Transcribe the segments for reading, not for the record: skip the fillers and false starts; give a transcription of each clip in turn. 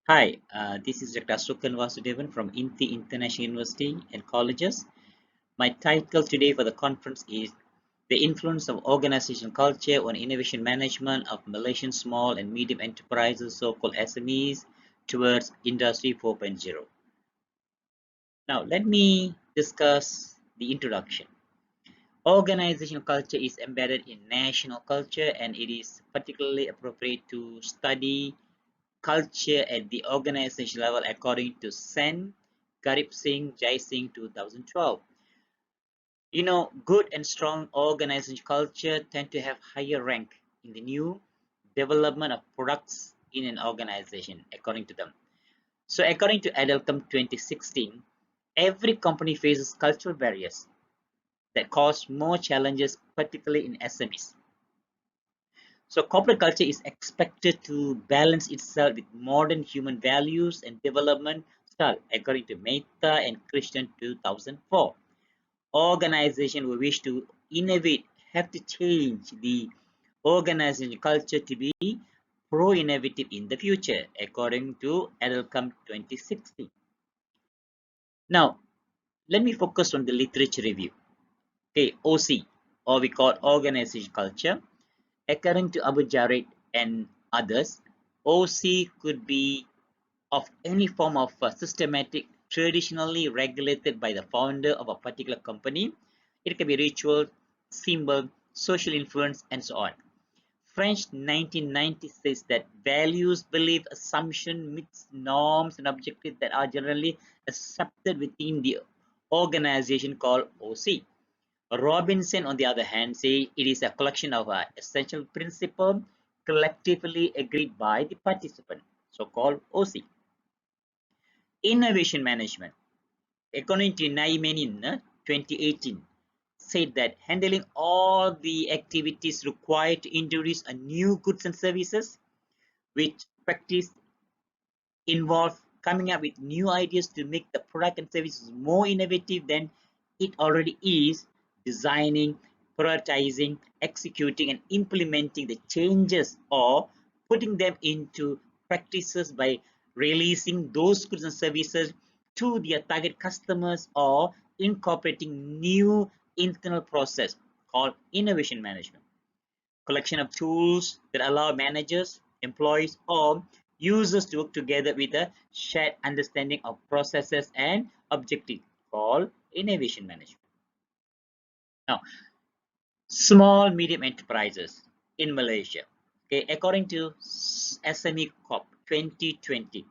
Hi, this is Dr. Asokan Vasudevan from INTI International University and Colleges. My title today for the conference is The Influence of Organizational Culture on Innovation Management of Malaysian Small and Medium Enterprises, so-called SMEs, towards Industry 4.0. Now, let me discuss the introduction. Organizational culture is embedded in national culture and it is particularly appropriate to study culture at the organization level according to Sen Garib Singh Jai Singh 2012. Good and strong organization culture tend to have higher rank in the new development of products in an organization, according to them. So according to Adelcom 2016, every company faces cultural barriers that cause more challenges, particularly in SMEs. So corporate culture is expected to balance itself with modern human values and development style, according to Mehta and Christian 2004. Organizations who wish to innovate have to change the organization culture to be pro-innovative in the future, according to Adelcom 2016. Now, let me focus on the literature review. Okay, OC, or we call organization culture. According to Abu Jared and others, OC could be of any form of systematic, traditionally regulated by the founder of a particular company. It can be ritual, symbol, social influence, and so on. French 1990 says that values, belief, assumption, myths, norms, and objectives that are generally accepted within the organization called OC. Robinson, on the other hand, say it is a collection of essential principles collectively agreed by the participant, so-called OC. Innovation management, according to Naimanin 2018, said that handling all the activities required to introduce a new goods and services, which practice involve coming up with new ideas to make the product and services more innovative than it already is, designing, prioritizing, executing, and implementing the changes or putting them into practices by releasing those goods and services to their target customers or incorporating new internal process called innovation management. Collection of tools that allow managers, employees, or users to work together with a shared understanding of processes and objectives called innovation management. Now, small medium enterprises in Malaysia. Okay, according to SME Corp 2020,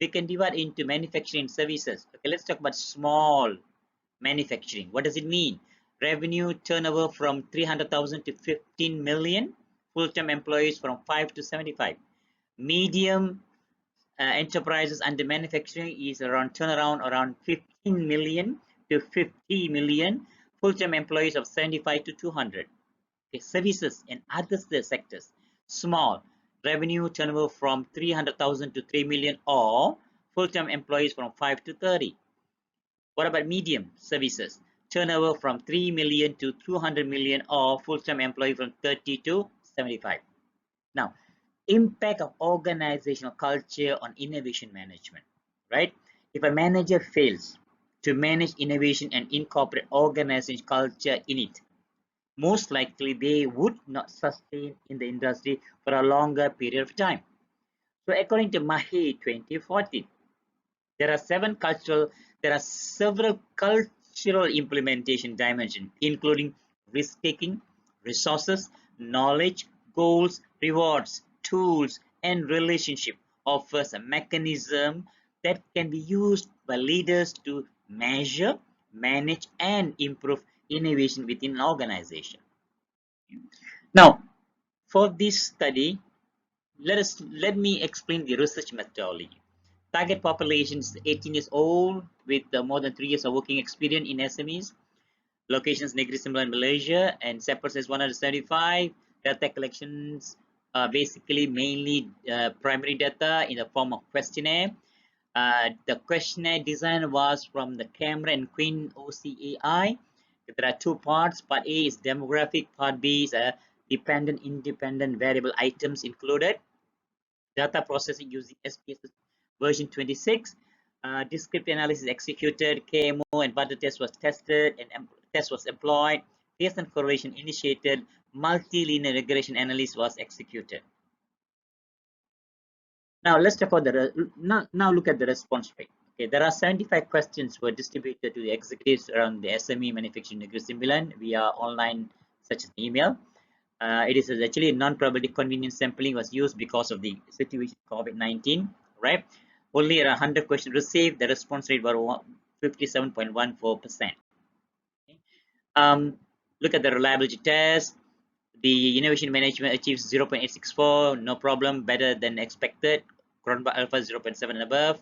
we can divide into manufacturing services. Okay, let's talk about small manufacturing. What does it mean? Revenue turnover from 300,000 to 15 million. Full-time employees from 5 to 75. Medium enterprises under manufacturing is around turnaround around 15 million to 50 million. Full-time employees of 75 to 200. Okay, services and other sectors. Small revenue turnover from 300,000 to 3 million or full-time employees from 5 to 30. What about medium services? Turnover from 3 million to 200 million or full-time employee from 30 to 75. Now, impact of organizational culture on innovation management, right? If a manager fails to manage innovation and incorporate organizational culture in it, most likely they would not sustain in the industry for a longer period of time. So according to Mahi 2014, there are several cultural implementation dimensions, including risk-taking, resources, knowledge, goals, rewards, tools, and relationship offers a mechanism that can be used by leaders to measure, manage, and improve innovation within an organization. Now, for this study, let me explain the research methodology. Target population is 18 years old with more than 3 years of working experience in SMEs. Locations Negeri Sembilan, Malaysia, and sample size 175. Data collections basically mainly primary data in the form of questionnaire. The questionnaire design was from the Camera and Queen OCAI. There are two parts. Part A is demographic. Part B is dependent, independent variable items included. data processing using SPSS version 26. Descriptive analysis executed, KMO and butter test was tested, and test was employed. Pearson correlation initiated, multilinear regression analysis was executed. Now let's talk about now look at the response rate. Okay, there are 75 questions were distributed to the executives around the SME manufacturing negeri 9 via online such as email. It is actually non-probability convenience sampling was used because of the situation COVID-19, right? Only around 100 questions received. The response rate was 57.14%. Look at the reliability test. The innovation management achieves 0.864, no problem, better than expected. Cronbach alpha 0.7 and above.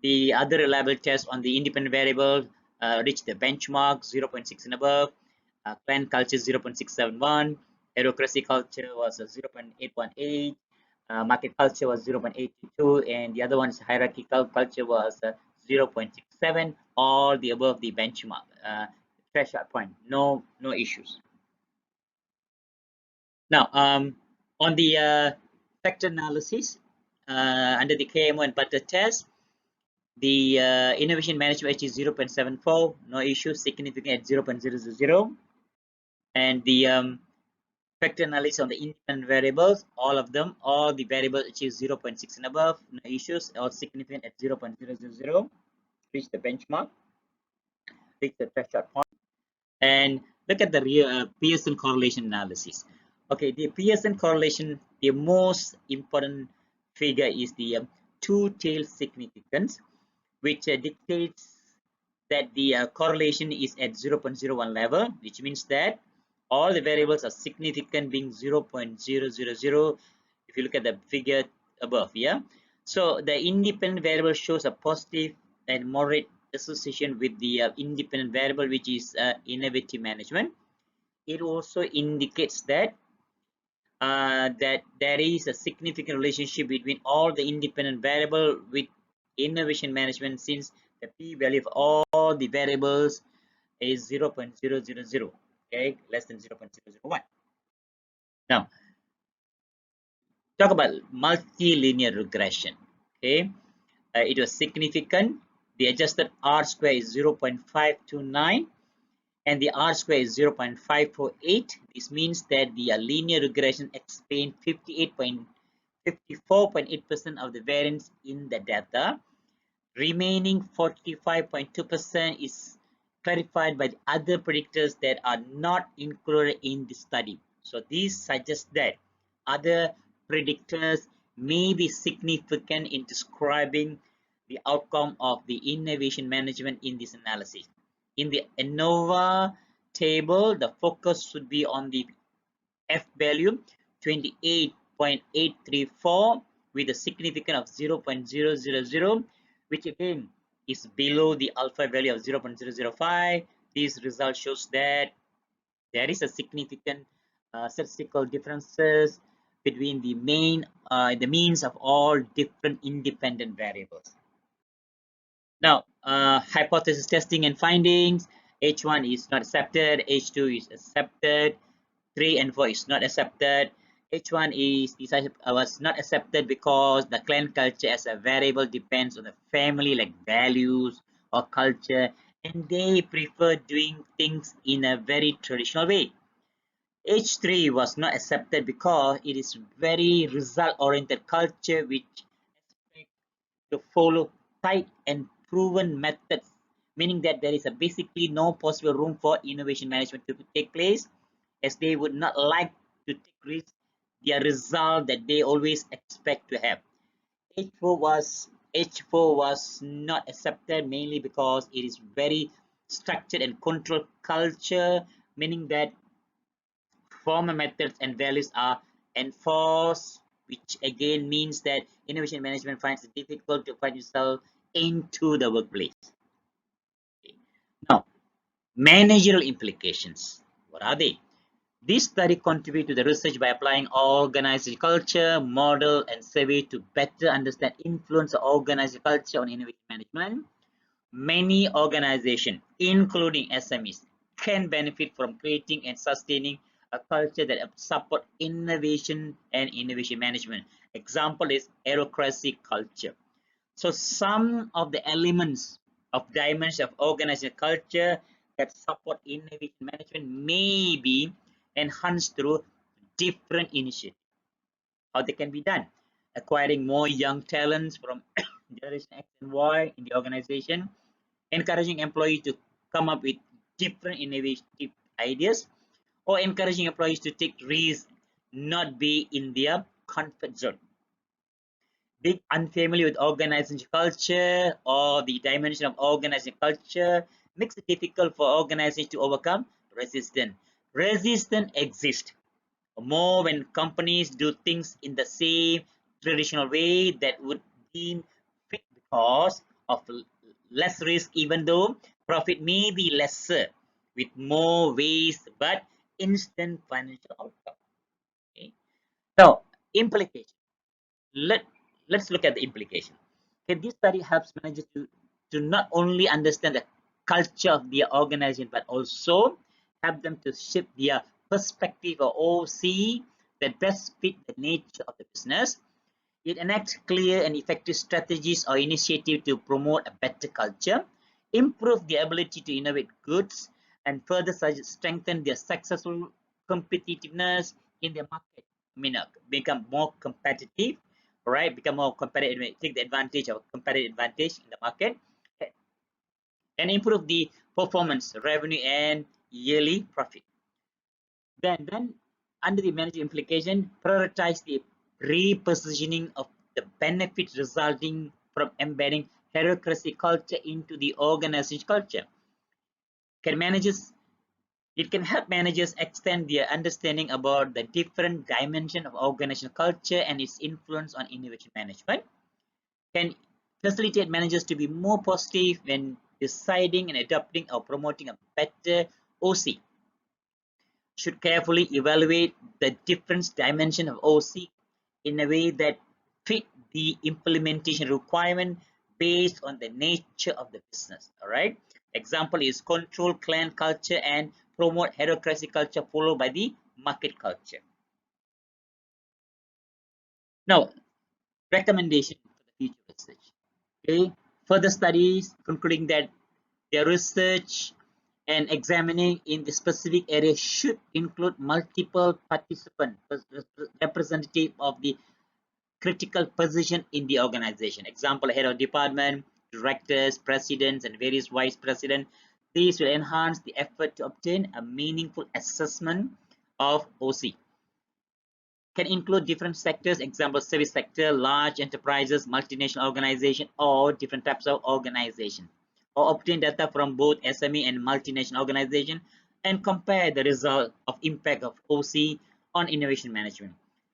The other reliable tests on the independent variable reached the benchmark 0.6 and above. Clan culture 0.671. Bureaucracy culture was 0.818. Market culture was 0.822, and the other one is hierarchical culture was 0.67. All the above the benchmark threshold point. No issues. Now, on the factor analysis under the KMO and butter test, the innovation management is 0.74, no issue, significant at 0.000. And the factor analysis on the independent variables, all of them, all the variables achieve 0.6 and above, no issues, all significant at 0.000, reach the benchmark, reach the threshold point. And look at the Pearson correlation analysis. Okay, the Pearson correlation, the most important figure is the two-tailed significance, which dictates that the correlation is at 0.01 level, which means that all the variables are significant being 0.000 if you look at the figure above. Yeah, so the independent variable shows a positive and moderate association with the independent variable, which is innovative management. It also indicates that that there is a significant relationship between all the independent variable with innovation management, since the p-value of all the variables is 0.000, okay, less than 0.001. Now talk about multilinear regression. Okay, it was significant. The adjusted R square is 0.529 and the R square is 0.548. This means that the linear regression explained 54.8% of the variance in the data. Remaining 45.2% is clarified by the other predictors that are not included in the study. So this suggests that other predictors may be significant in describing the outcome of the innovation management in this analysis. In the ANOVA table, the focus should be on the F value 28.834 with a significance of 0.000, which again is below the alpha value of 0.005. This result shows that there is a significant statistical differences between the means of all different independent variables. Now, hypothesis testing and findings. H1 is not accepted. H2 is accepted. 3 and 4 is not accepted. H1 was not accepted because the clan culture as a variable depends on the family, like values or culture, and they prefer doing things in a very traditional way. H3 was not accepted because it is very result-oriented culture which expect to follow tight and proven methods, meaning that there is basically no possible room for innovation management to take place, as they would not like to take risks, the result that they always expect to have. H4 was not accepted mainly because it is very structured and controlled culture, meaning that formal methods and values are enforced, which again means that innovation management finds it difficult to find yourself into the workplace. Okay. Now, managerial implications. What are they? This study contributed to the research by applying organizational culture, model, and survey to better understand influence of organizational culture on innovation management. Many organizations, including SMEs, can benefit from creating and sustaining a culture that support innovation and innovation management. Example is bureaucracy culture. So some of the elements of dimension of organizational culture that support innovation management may be enhanced through different initiatives. How they can be done? Acquiring more young talents from generation X and Y in the organization, encouraging employees to come up with different innovative ideas, or encouraging employees to take risks, not be in their comfort zone. Being unfamiliar with organization culture or the dimension of organization culture makes it difficult for organizations to overcome resistance. Resistance exists more when companies do things in the same traditional way that would deem fit because of less risk, even though profit may be lesser with more waste but instant financial outcome. Okay. Now, implication. Let, let's look at the implication. Okay, this study helps managers to not only understand the culture of their organization, but also help them to shift their perspective or OC that best fit the nature of the business. It enacts clear and effective strategies or initiatives to promote a better culture, improve their ability to innovate goods, and further strengthen their successful competitiveness in their market. I mean, become more competitive, right? Become more competitive, take the advantage of competitive advantage in the market, and improve the performance, revenue, and yearly profit. Then under the management implication, prioritize the repositioning of the benefits resulting from embedding hierarchy culture into the organization culture. Can managers It can help managers extend their understanding about the different dimension of organizational culture and its influence on innovation management. Can facilitate managers to be more positive when deciding and adopting or promoting a better OC. Should carefully evaluate the different dimension of OC in a way that fit the implementation requirement based on the nature of the business. All right. Example is control clan culture and promote hierarchy culture followed by the market culture. Now, recommendation for the future research. Okay. Further studies concluding that their research and examining in the specific area should include multiple participants, representative of the critical position in the organization. Example, head of department, directors, presidents, and various vice presidents. These will enhance the effort to obtain a meaningful assessment of OC. Can include different sectors, example, service sector, large enterprises, multinational organization, or different types of organization. Or obtain data from both SME and multinational organization and compare the result of impact of OC on innovation management.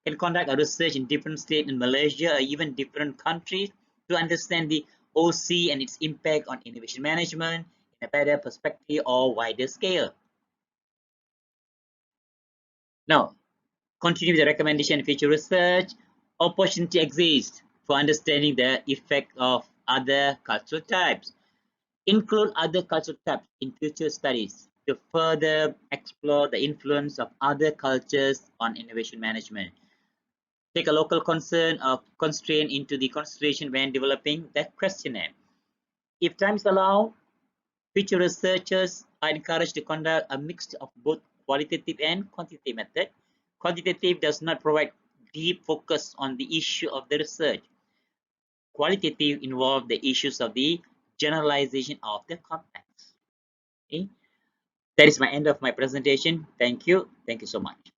Can conduct a research in different states in Malaysia or even different countries to understand the OC and its impact on innovation management in a better perspective or wider scale. Now, continue with the recommendation in future research. Opportunity exists for understanding the effect of other cultural types. Include other cultural types in future studies to further explore the influence of other cultures on innovation management. Take a local concern or constraint into the consideration when developing the questionnaire. If times allow, future researchers are encouraged to conduct a mix of both qualitative and quantitative method. Quantitative does not provide deep focus on the issue of the research. Qualitative involve the issues of the generalization of the context. Okay? That is my end of my presentation. Thank you. Thank you so much.